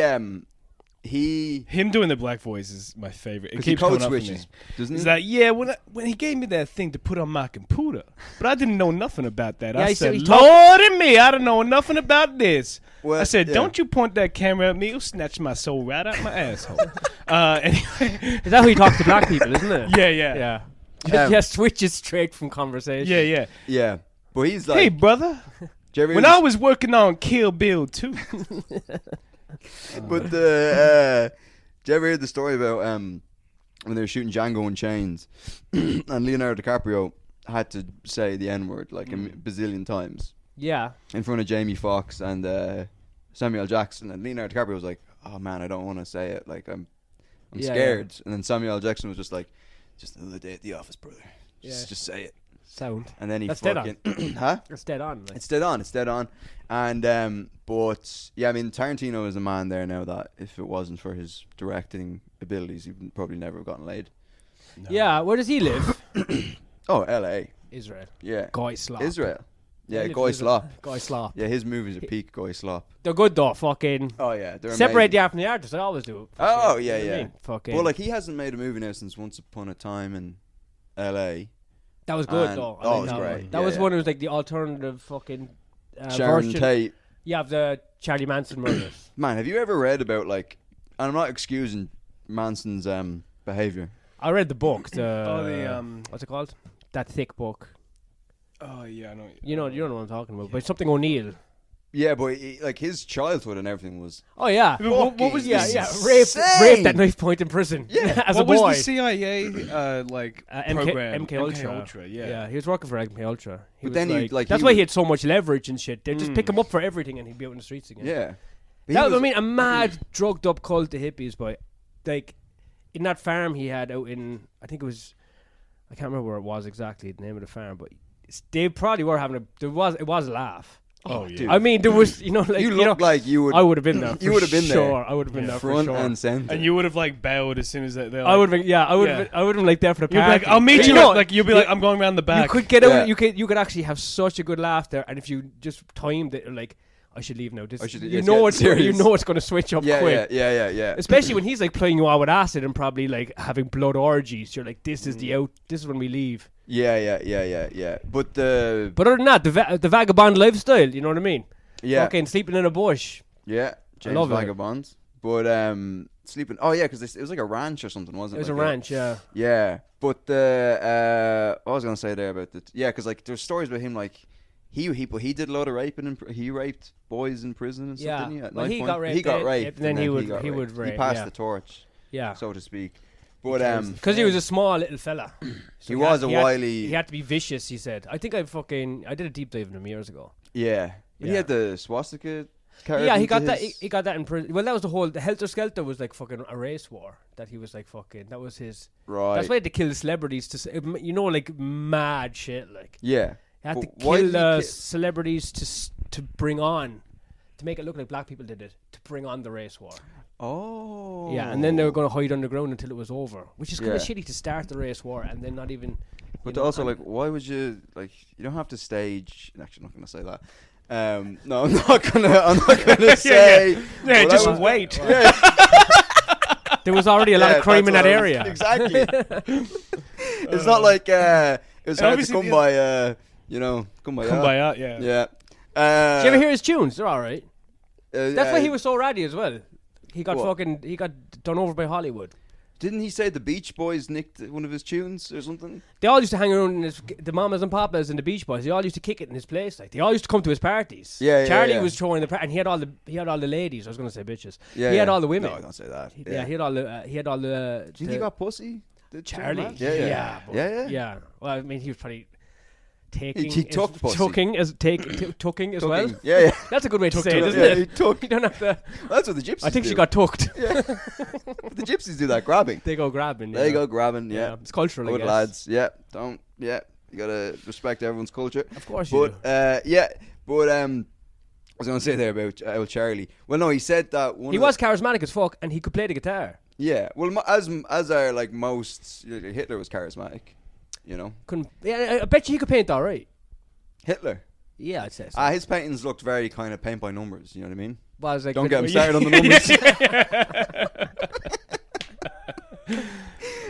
Him doing the black voice is my favorite. It because he keeps code coming up for me. switches, doesn't He's he? like, yeah, when he gave me that thing to put on my computer, but I didn't know nothing about that. Yeah, I he said said, he talked- Lord and me, I don't know nothing about this. Well, I said, yeah. don't you point that camera at me, you'll snatch my soul right out my asshole. Anyway, Is that how he talks to black people, isn't it? yeah. Yeah. Um, Just switches straight from conversation. Yeah. Yeah, but he's like. Hey, brother, do you ever when hear I was working on Kill Bill 2, But the do you ever hear the story about when they were shooting Django Unchained and Leonardo DiCaprio had to say the N-word like a bazillion times Yeah. in front of Jamie Foxx and Samuel Jackson, and Leonardo DiCaprio was like, oh man, I don't want to say it. Like I'm Yeah, scared. And then Samuel L. Jackson was just like, just another day at the office, brother. Just say it. Sound. And then he That's fucking huh? It's dead on. Like. It's dead on. And but yeah, I mean Tarantino is a man there now that if it wasn't for his directing abilities, he would probably never have gotten laid. No. Yeah, where does he live? Oh, L.A. Israel. Yeah. Guy slop. Israel. Yeah, He lives Guy in Israel. Slop. Guy slop. Yeah, his movies are peak Guy Slop. They're good though. Fucking. Oh yeah, they're Separate amazing. the art from the artist. I always do. Oh You know yeah, what I yeah. mean? Fucking. Well, like he hasn't made a movie now since Once Upon a Time in L.A. that was good and- though. I oh, like it was that great. one. That Yeah, was yeah. one that was like the alternative fucking Sharon version. Tate. Yeah, of the Charlie Manson murders. Man, have you ever read about like? And I'm not excusing Manson's behavior. I read the book. What's it called? That thick book. Oh yeah, I know. You know what I'm talking about. But something O'Neill. Yeah, but like his childhood and everything was. Oh yeah. What was Yeah, this? yeah. Raped at knife point in prison. Yeah. as What a boy. was the CIA program? MK Ultra. Yeah. Yeah, he was working for MK Ultra. He But was then he, like, that's he why was- he had so much leverage and shit. They'd just pick him up for everything and he'd be out in the streets again. Yeah. But he That, I was- mean, a mad, drugged up cult of hippies, but like in that farm he had out in, I think it was, I can't remember where it was exactly, the name of the farm, but they probably were having it was a laugh. Oh yeah. dude. I mean, there was, like you look like you would. I would have been there. You would have been there. Sure, I would have been there for front sure. and center. And you would have like bowed as soon as they. I would have been, I would have, Yeah. I would have been like there for the You'd be party. like, I'll meet But you. know, Like you'll be like, I'm going around the back. you could get out. Yeah. You could actually have such a good laugh there, and if you just timed it, like, I should leave now. This, I should- you yes, know yeah, it's serious. going to switch up yeah, quick. yeah. Especially when he's like playing you out with acid and probably like having blood orgies. You're like, this is this is when we leave. Yeah. But the But other than that, the vagabond lifestyle, you know what I mean? yeah, Fucking sleeping in a bush. yeah. James love it. Vagabond. But sleeping. Oh yeah, because it was like a ranch or something, wasn't It was it? a Like ranch, yeah. Yeah, but the what was I gonna say there about the because like there's stories about him like he did a lot of raping and he raped boys in prison and stuff. Yeah. Didn't he? At Well, knife he point? got raped, He got yeah, raped, and then he would got raped. rape, He passed yeah. the torch, Yeah. so to speak. But Because he was a small little fella. So he was a had- wily. He had to be vicious, he said. I think I did a deep dive in him years ago. Yeah, but he Yeah. had the swastika. carved Yeah, he into got that. his- He got that in prison. Well, that was the Helter Skelter was like fucking a race war that he was like fucking. That was his. Right. That's why they kill celebrities like mad shit. Like Yeah. he had But to why kill did he ki- celebrities to bring on, to make it look like black people did it, to bring on the race war. Oh. Yeah, and then they were going to hide underground until it was over, which is kind of Yeah. shitty to start the race war and then not even. But you know, also, and- like, why would you like? You don't have to stage. Actually, I'm not gonna say that. No, I'm not gonna say. Yeah, Well, just I was- wait. Yeah. there was already a lot Yeah, of crime in that's that what I area. was- Exactly. It's not like it was hard to obviously come the- by. Come by. Kumbaya, yeah. Yeah. Did you ever hear his tunes? They're all right. That's why he uh, was so ratty as well. He got What? he got done over by Hollywood. Didn't he say the Beach Boys nicked one of his tunes or something? They all used to hang around in the Mamas and Papas and the Beach Boys. They all used to kick it in his place. Like they all used to come to his parties. Yeah, Charlie yeah. was throwing and he had all the ladies. I was going to say bitches. Yeah. He had yeah. all the women. No, I don't say that. Yeah, he had all the. Do you think he got pussy? Did Charlie? Yeah. but- Yeah. yeah. Well, I mean, he was probably taking. He took pussy. tucking as well. Yeah. That's a good way to say it, to- isn't yeah, it? he took. You don't have to. That's what the gypsies I think do. she got tucked. But the gypsies do that grabbing. They go grabbing. There you go, grabbing. Yeah. It's cultural, I Good guess. lads. Yeah. Don't. Yeah. You gotta respect everyone's culture. Of course you But do. yeah. But I was gonna say there about old Charlie. Well, no, he said that one. He of was the- charismatic as fuck, and he could play the guitar. Yeah. Well, as are like most. Hitler was charismatic. You know. I bet you he could paint all right. Hitler. Yeah, I'd say so. His paintings looked very kind of paint by numbers. You know what I mean? But I was like, Don't get him started on the numbers.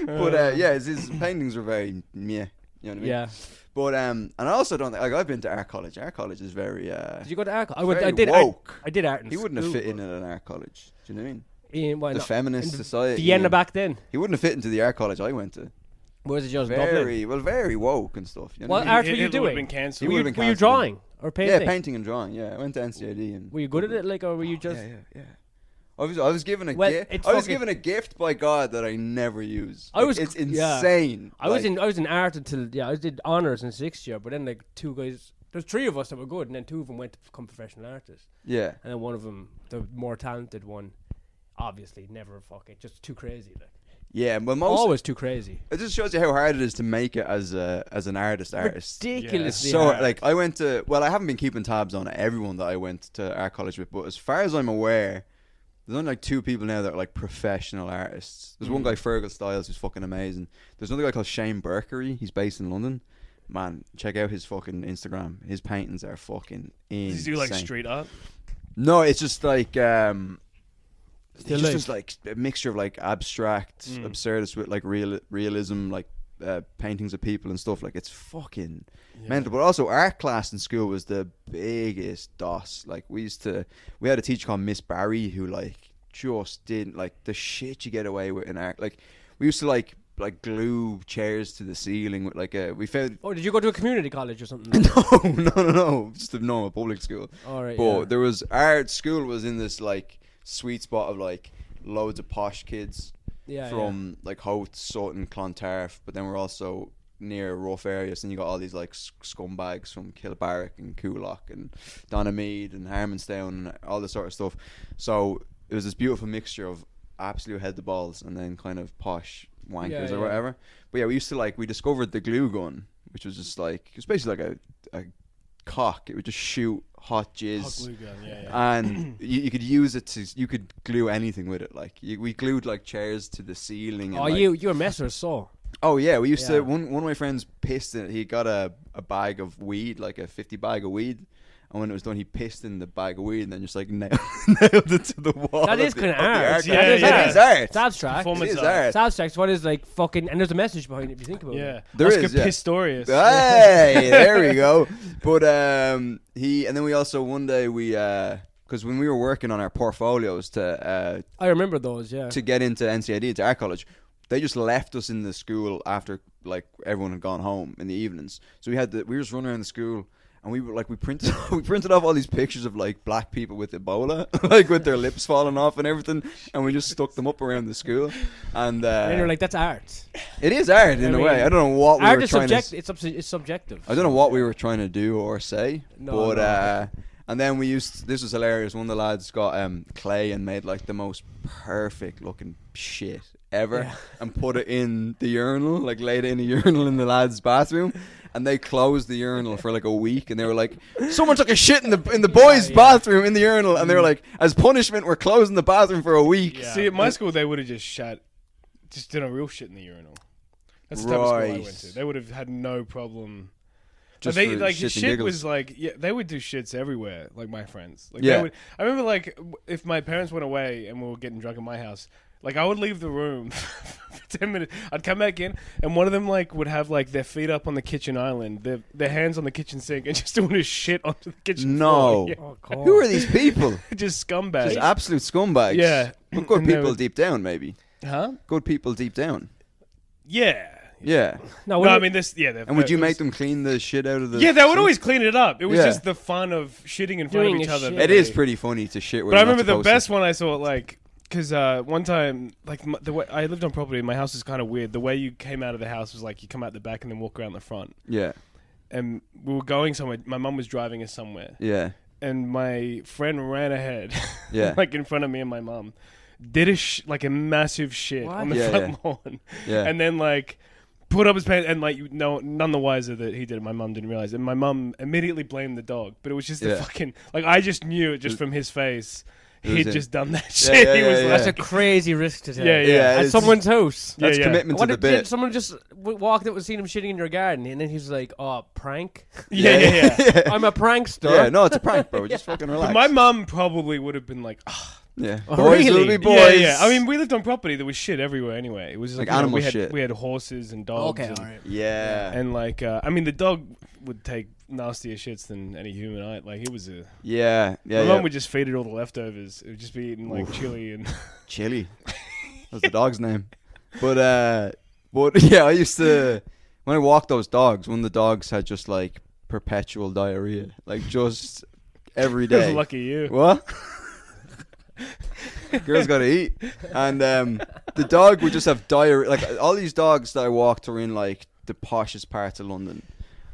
But yeah, his paintings were very meh. You know what I mean? Yeah. But and I also don't think like I've been to art college. Art college is very. Did you go to art? I very did. woke. I did art. In He wouldn't have school, fit in at an art college. Do you know what I mean? why The not? feminist In society. Vienna yeah. back then. He wouldn't have fit into the art college I went to. Where's it just Dublin? Very woke and stuff. You know What what I mean? art were you Hitler would've doing? been cancelled. He Were you, would've been were you cancelled. drawing or painting? Yeah, painting and drawing. Yeah, I went to NCID and. Were you good at it, like, or were you just? Yeah. I was given a Well, gift. it's I was fucking- given a gift by God that I never use. I was- It's yeah. insane. I was in art until I did honors in 6th year, but then like two guys. There's 3 of us that were good, and then 2 of them went to become professional artists, Yeah. and then one of them, the more talented one, obviously never fucking just too crazy. Like. Yeah, but most Always too crazy. it just shows you how hard it is to make it as an artist. Ridiculously So hard. like I went to I haven't been keeping tabs on everyone that I went to art college with, but as far as I'm aware, there's only like 2 people now that are like professional artists. There's one guy, Fergal Styles, who's fucking amazing. There's another guy called Shane Berkery. He's based in London. Man, check out his fucking Instagram. His paintings are fucking insane. Does he do like street art? No, it's just like Still it's just like a mixture of like abstract absurdist with like realism, like paintings of people and stuff. Like it's fucking mental. But also art class in school was the biggest DOS. Like we had a teacher called Miss Barry who like just didn't like the shit you get away with in art. Like we used to like glue chairs to the ceiling with like we found. Oh, did you go to a community college or something? No, just a normal public school. All right. But there was art school was in this like sweet spot of like loads of posh kids from like Howth, Sutton, Clontarf, but then we're also near rough areas, and you got all these like scumbags from Kilbarrack and Coolock and Donamead and Harmonstown and all this sort of stuff. So it was this beautiful mixture of absolute head to balls and then kind of posh wankers or whatever. But yeah, we used to we discovered the glue gun, which was just like, it was basically like a cock. It would just shoot hot jizz. Hot glue gun, And you could use it you could glue anything with it. Like we glued like chairs to the ceiling. Oh, and, you were messers, so. Oh yeah, we used to. One of my friends pissed in it. He got a bag of weed, like a 50 bag of weed. And when it was done, he pissed in the bag of weed and then just like nailed it to the wall. That is kind of art. Yeah, It is art. It's abstract. Performance It is art. art. It's abstract. So what is like fucking, and there's a message behind it if you think about it. Yeah, There Oscar is, yeah. Pistorius. Hey, there we go. But and then we also one day because when we were working on our portfolios to I remember those, to get into NCID, to art college, they just left us in the school after like everyone had gone home in the evenings. So we were just running around the school. And we were like, we printed off all these pictures of like black people with Ebola, like with their lips falling off and everything, and we just stuck them up around the school. And you're like, that's art. it is art in a way. I don't know what we art were is trying subjective. It's subjective. I don't know what we were trying to do or say, No. and then this was hilarious. One of the lads got clay and made like the most perfect looking shit ever, and put it in the urinal, like laid it in a urinal in the lad's bathroom. And they closed the urinal for like a week, and they were like, "Someone took a shit in the boys' bathroom in the urinal," and they were like, "As punishment, we're closing the bathroom for a week." Yeah. See, at my school, they would have just done a real shit in the urinal. That's the type of school I went to. They would have had no problem. Just they for like shits and shit giggles. was like they would do shits everywhere. Like my friends, like Yeah. I remember like if my parents went away and we were getting drunk at my house. Like I would leave the room for 10 minutes. I'd come back in, and one of them like would have like their feet up on the kitchen island, their hands on the kitchen sink, and just doing his shit onto the kitchen floor. No, Yeah. who are these people? Just scumbags. Just absolute scumbags. Yeah. But good And they people would- deep down, maybe. Huh? Good people deep down. Yeah. Yeah. No, No, I mean this. Yeah. And would you make them clean the shit out of the? Yeah, they would sink? always clean it up. It was Yeah. just the fun of shitting in front Doing of each a other. shit. It is pretty funny to shit. Where But I you're not remember the supposed to. best one I saw, like, because one time, like, the way I lived on property, my house is kind of weird. The way you came out of the house was like you come out the back and then walk around the front. Yeah. And we were going somewhere. My mum was driving us somewhere, Yeah. and my friend ran ahead, Yeah. like in front of me and my mum, did like a massive shit What? on the Yeah, front lawn, Yeah. and then like. Put up his pants and like none the wiser that he did it. My mum didn't realize, and my mum immediately blamed the dog. But it was just the Yeah. fucking like I just knew it just from his face. It was He'd him. just done that Yeah, shit. yeah, He was yeah, like, That's a crazy risk to take. Yeah, yeah. Yeah, At it's- someone's house. That's Yeah, yeah. commitment What to the if bit. someone just walked up and seen him shitting in your garden, and then he's like, "Oh, prank! yeah. I'm a prankster." Yeah, no, it's a prank, bro. Just fucking relax. But my mum probably would have been like, oh. Yeah. Oh, Boys really? will be boys. Yeah, yeah. I mean, we lived on property. There was shit everywhere anyway. It was Like you know, animal we had, shit. We had horses and dogs. Okay, and, all right. Yeah. and like, I mean, the dog would take nastier shits than any human. Like, it was a. Yeah. Yeah. My Yeah. mum would just feed it all the leftovers. It would just be eating like chili and. Chili. That's the dog's name. But yeah, I used to when I walked those dogs. One of the dogs had just like perpetual diarrhea, like just every day. Lucky you. What? Girls gotta eat, and the dog would just have diarrhea. Like all these dogs that I walked are in like the poshest parts of London,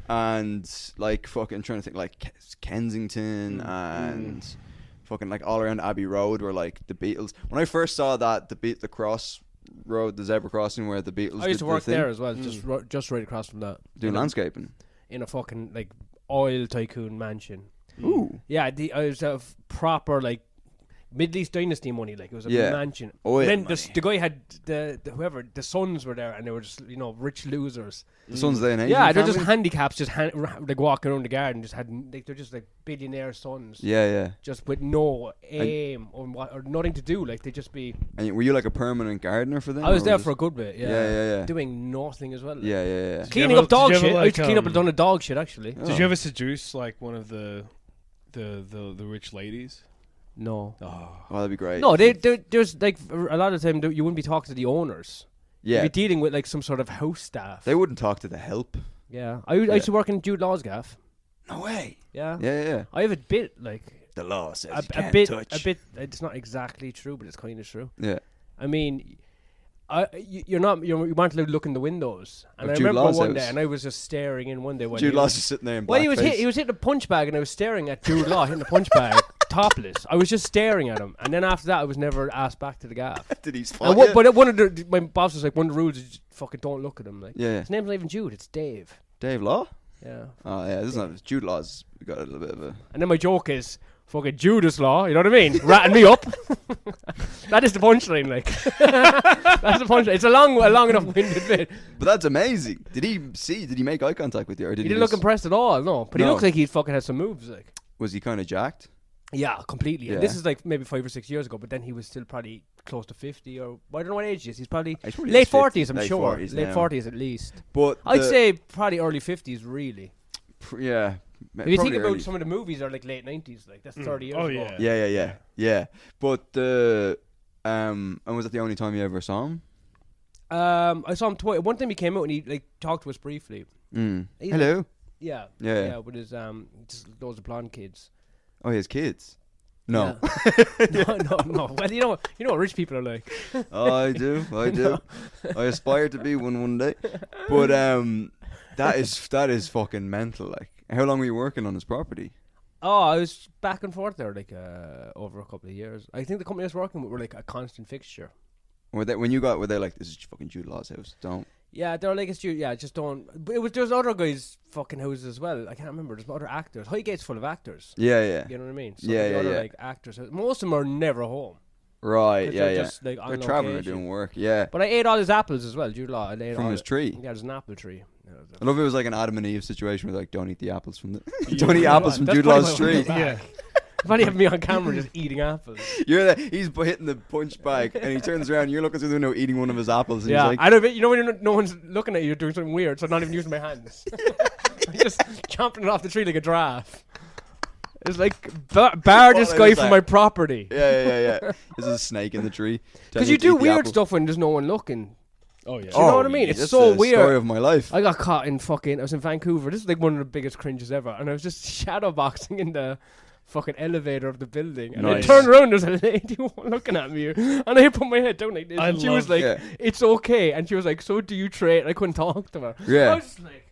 and like fucking trying to think like Kensington and fucking like all around Abbey Road were like the Beatles. When I first saw that, the cross road, the zebra crossing where the Beatles I used to work thing, there as well, just right across from that. doing landscaping. In a fucking like oil tycoon mansion. Ooh. Yeah, I was a proper like Middle East dynasty money. Like it was a mansion. Oil then money. the guy had the sons were there, and they were just rich losers. The sons they an Asian Yeah, they're family? just handicaps, just like walking around the garden. Just had like they're just like billionaire sons. Yeah. Just with no aim or nothing to do. Like they just be. And were you like a permanent gardener for them? I was or there for a good bit. Yeah. Doing nothing as well. Like. Yeah. Cleaning up dog shit. I used to clean up a ton of dog shit actually. Oh. Did you ever seduce like one of the rich ladies? No. Oh, that'd be great. No, there's like a lot of the time you wouldn't be talking to the owners. Yeah. You'd be dealing with like some sort of house staff. They wouldn't talk to the help. Yeah. I used to work in Jude Law's gaff. No way. Yeah. Yeah. I have a bit like The law says a bit. It's not exactly true, but it's kind of true. Yeah. I mean, you weren't allowed to look in the windows, and Of I Jude remember Law's one house. day, and I was just staring in one day. When Jude Law's just sitting there in well, blackface. he was hitting a punch bag, and I was staring at Jude Law hitting the punch bag topless. I was just staring at him, and then after that, I was never asked back to the gaff. Did he spot And you? but one of my boss was like, one of the rules is just fucking don't look at him. Like, Yeah. his name's not even Jude, it's Dave. Dave Law? Yeah. Oh, yeah. This is not Jude Law's got a little bit of a... And then my joke is fucking Judas Law. You know what I mean? Ratting me up. That is the punchline. Like, that's the punchline. It's a long enough winded bit. But that's amazing. Did he make eye contact with you? Or did He didn't look just- impressed at all. No, but he No. looked like he fucking had some moves. Like. Was he kind of jacked? Yeah, completely. Yeah. And this is like maybe 5 or 6 years ago, but then he was still probably close to 50 or I don't know what age he is. He's probably He's probably late his 50s, 40s, I'm late sure. 40s Late now. 40s at least. But I'd say probably early 50s, really. Yeah. If you think about some of the movies are like late 90s, like that's 30 years ago. Yeah. But and was that the only time you ever saw him? I saw him twice. One time he came out and he like talked to us briefly. Mm. He's Hello. Yeah. Yeah. With his just those blonde kids. Oh, he has kids. No. Yeah. no. Well, you know what rich people are like. Oh, I do. I aspire to be one day. But that is fucking mental. Like, how long were you working on his property? Oh, I was back and forth there like over a couple of years. I think the company I was working with were like a constant fixture. Were they like, this is fucking Jude Law's house? Don't. Yeah, they're like, just don't. But there's other guys' fucking houses as well. I can't remember. There's other actors. Highgate's full of actors. Yeah. You know what I mean? So Yeah, the other, yeah. like actors. Most of them are never home. Right. 'Cause Yeah. they're Yeah. just, like, on They're traveling or location. doing work. Yeah. But I ate all his apples as well, Jude Law. I ate From all his it. tree. Yeah, there's an apple tree. I love it was like an Adam and Eve situation where like, don't eat the apples from the Yeah. don't eat apples from That's Jude probably Law's why I tree. went back. Funny having me on camera just eating apples. He's hitting the punch bag and he turns around and you're looking through the window eating one of his apples and Yeah, he's like, I know. You know when no one's looking at you, you're doing something weird, so I'm not even using my hands. I'm just chomping it off the tree like a giraffe. It's like bar this What guy is from that? my property. yeah. There's a snake in the tree. Because you do weird stuff when there's no one looking. Oh yeah. Do you know what I mean? It's that's so the weird. Story of my life. I got caught in I was in Vancouver. This is like one of the biggest cringes ever. And I was just shadowboxing in the fucking elevator of the building. And Nice. I turned around, there's a lady looking at me. And I put my head down like this. I And she was like, Yeah. it's okay. And she was like, so do you trade? I couldn't talk to her. Yeah. I was just like,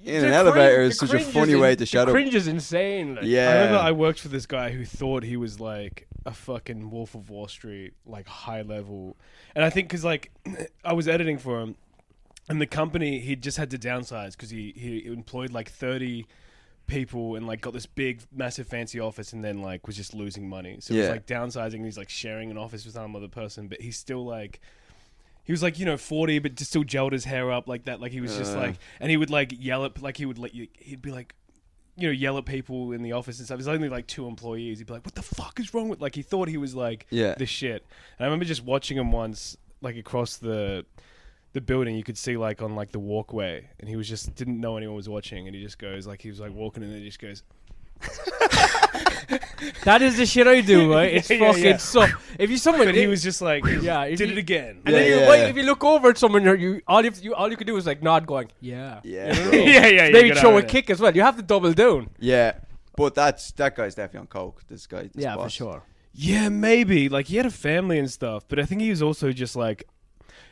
In an elevator is such a funny way to shadow. The cringe is insane. Like. Yeah. I remember I worked for this guy who thought he was like a fucking Wolf of Wall Street, like high level. And I think because like I was editing for him, and the company he just had to downsize because he employed like 30 people and like got this big massive fancy office and then like was just losing money. So it was Yeah. like downsizing. And he's like sharing an office with some other person, but he's still like. He was like, 40, but just still gelled his hair up like that. Like he was just like, and he would like yell at, like he would like, he'd be like, yell at people in the office and stuff. There's only like 2 employees. He'd be like, what the fuck is wrong with, like he thought he was like the shit. And I remember just watching him once, like across the building, you could see like on like the walkway, and he was just, didn't know anyone was watching. And he just goes like, he was like walking and then he just goes, That is the shit I do, right? It's Yeah, fucking yeah. so. If you someone, but he was just like, Yeah, if did you- it again. and then Yeah. if you look over at someone, all you could do is like nod, going, yeah, Yeah. You know what I bro. mean? Yeah, Maybe get throw out a of it. kick as well. You have to double down. Yeah. But that guy's definitely on coke. This guy. This Yeah, boss. for sure. Yeah, maybe. Like, he had a family and stuff, but I think he was also just like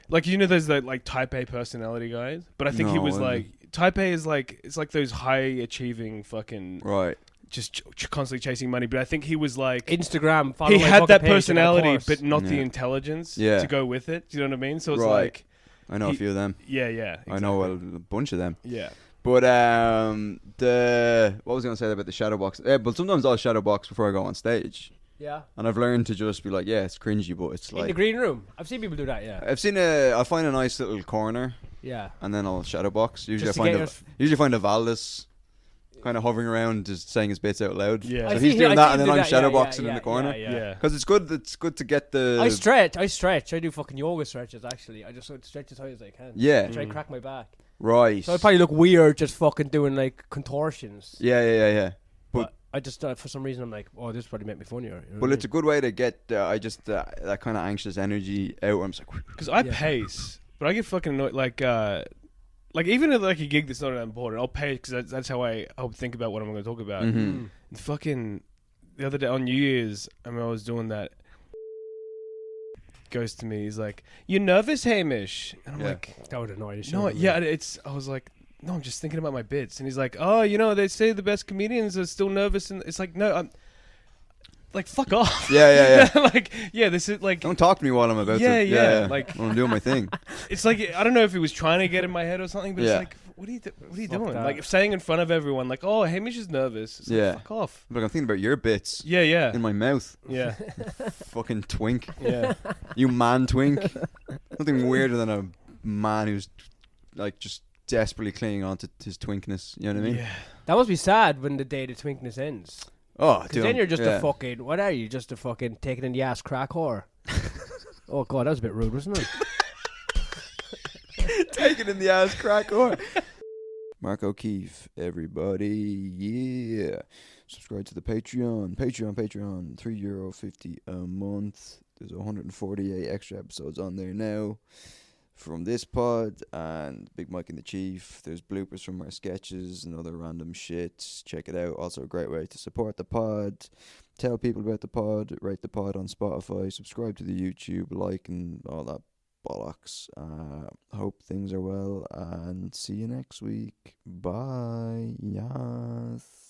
those like type A personality guys. But I think he No, was I like type A is like, it's like those high achieving fucking Right. just constantly chasing money. But I think he was like Instagram. he my had fucking that page and personality, course. but not the Yeah. intelligence Yeah. to go with it. Do you know what I mean? So it's Right. like I know a few of them. yeah, exactly. I know a bunch of them. Yeah. But what was I gonna say about the shadow box? But sometimes I'll shadow box before I go on stage, Yeah. and I've learned to just be like, yeah, it's cringy, but it's In the like green room. I've seen people do that. Yeah. I'll find a nice little corner, Yeah. and then I'll shadow box. Usually Just to I get find a Valdis kind of hovering around, just saying his bits out loud. Yeah. So I he's doing that, and then I'm shadow boxing in the corner. Yeah. Because it's good. It's good to get the. I stretch. I do fucking yoga stretches. Actually, I just stretch as high as I can. Yeah. Try and crack my back. Right. So I probably look weird just fucking doing like contortions. Yeah. But I just for some reason I'm like, oh, this probably make me funnier. You know Well, what it's a good way to get that kind of anxious energy out. I'm just like, Because I Yeah. pace, but I get fucking annoyed. Like even at like a gig that's not that important, I'll pace because that's how I would think about what I'm going to talk about. Mhm. And fucking the other day on New Year's, I was doing that. Goes to me, he's like, "You nervous, Hamish?" And I'm Yeah. like, that would annoy the shit. "No, out of me. yeah." I was like, "No, I'm just thinking about my bits." And he's like, "Oh, they say the best comedians are still nervous." And it's like, no, I'm like, fuck off. Yeah. Like, yeah, this is like, Don't talk to me while I'm about Yeah, to. yeah, like- when I'm doing my thing. it's like I don't know if he was trying to get in my head or something, but Yeah. it's like, what are you Fuck doing? that. Like saying in front of everyone, like, "Oh, Hamish is nervous." It's like, Yeah. fuck off. Like I'm thinking about your bits Yeah, in my mouth. yeah, Fucking twink. yeah. You man twink. Nothing weirder than a man who's like just desperately clinging on to his twinkness. You know what I mean? Yeah. That must be sad when the day the twinkness ends. Oh, Because dude. then you're just yeah. a fucking. What are you? Just a fucking taking in the ass crack whore. Oh god, that was a bit rude, wasn't it? Taking in the ass crack or Mark O'Keefe, everybody, yeah. Subscribe to the Patreon. Patreon, €3.50 a month. There's 148 extra episodes on there now from this pod and Big Mike and the Chief. There's bloopers from our sketches and other random shit. Check it out. Also a great way to support the pod. Tell people about the pod. Rate the pod on Spotify. Subscribe to the YouTube. Like and all that bollocks. Hope things are well and see you next week. Bye. Yes.